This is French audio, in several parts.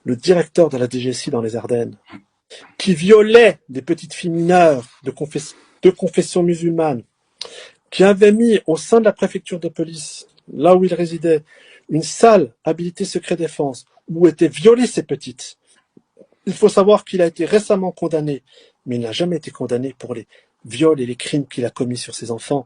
le directeur de la DGSI dans les Ardennes, qui violait des petites filles mineures de confession musulmane, qui avait mis au sein de la préfecture de police, là où il résidait, une salle habilitée secret défense, où étaient violées ces petites. Il faut savoir qu'il a été récemment condamné, mais il n'a jamais été condamné pour les viols et les crimes qu'il a commis sur ses enfants.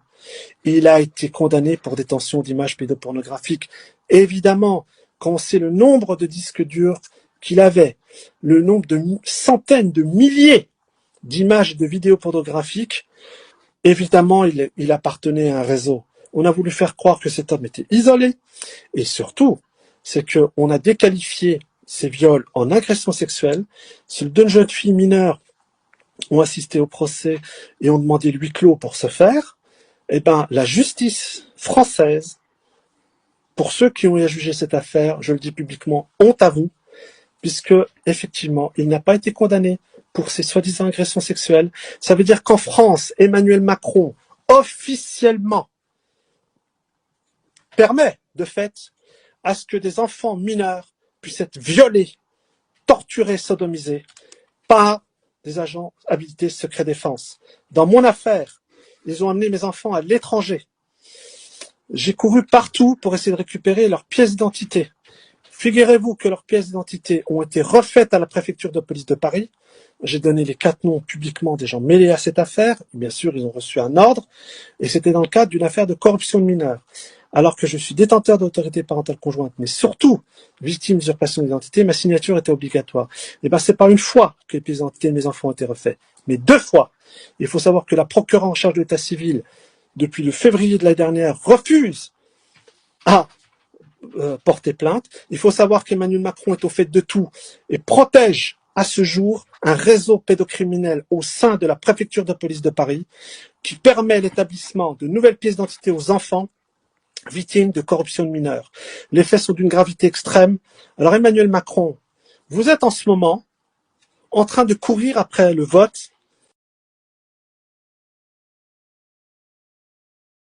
Il a été condamné pour détention d'images pédopornographiques. Évidemment, quand on sait le nombre de disques durs qu'il avait, le nombre de centaines de milliers d'images et de vidéos pornographiques, évidemment, il appartenait à un réseau. On a voulu faire croire que cet homme était isolé. Et surtout, c'est qu'on a déqualifié ces viols en agression sexuelle. Si deux jeunes filles mineures ont assisté au procès et ont demandé le huis clos pour ce faire, eh ben, la justice française, pour ceux qui ont eu à juger cette affaire, je le dis publiquement, honte à vous, puisque, effectivement, il n'a pas été condamné pour ces soi-disant agressions sexuelles. Ça veut dire qu'en France, Emmanuel Macron, officiellement, permet, de fait, à ce que des enfants mineurs puissent être violés, torturés, sodomisés par des agents habilités secret défense. Dans mon affaire, ils ont amené mes enfants à l'étranger. J'ai couru partout pour essayer de récupérer leurs pièces d'identité. Figurez-vous que leurs pièces d'identité ont été refaites à la préfecture de police de Paris. J'ai donné les 4 noms publiquement des gens mêlés à cette affaire. Bien sûr, ils ont reçu un ordre. Et c'était dans le cadre d'une affaire de corruption de mineurs. Alors que je suis détenteur d'autorité parentale conjointe, mais surtout victime d'usurpation d'identité, ma signature était obligatoire. Et ben, c'est pas une fois que les pièces d'identité de mes enfants ont été refaites, mais 2 fois. Il faut savoir que la procureure en charge de l'état civil, depuis le février de l'année dernière, refuse à porter plainte. Il faut savoir qu'Emmanuel Macron est au fait de tout et protège à ce jour un réseau pédocriminel au sein de la préfecture de police de Paris qui permet l'établissement de nouvelles pièces d'identité aux enfants victimes de corruption de mineurs. Les faits sont d'une gravité extrême. Alors Emmanuel Macron, vous êtes en ce moment en train de courir après le vote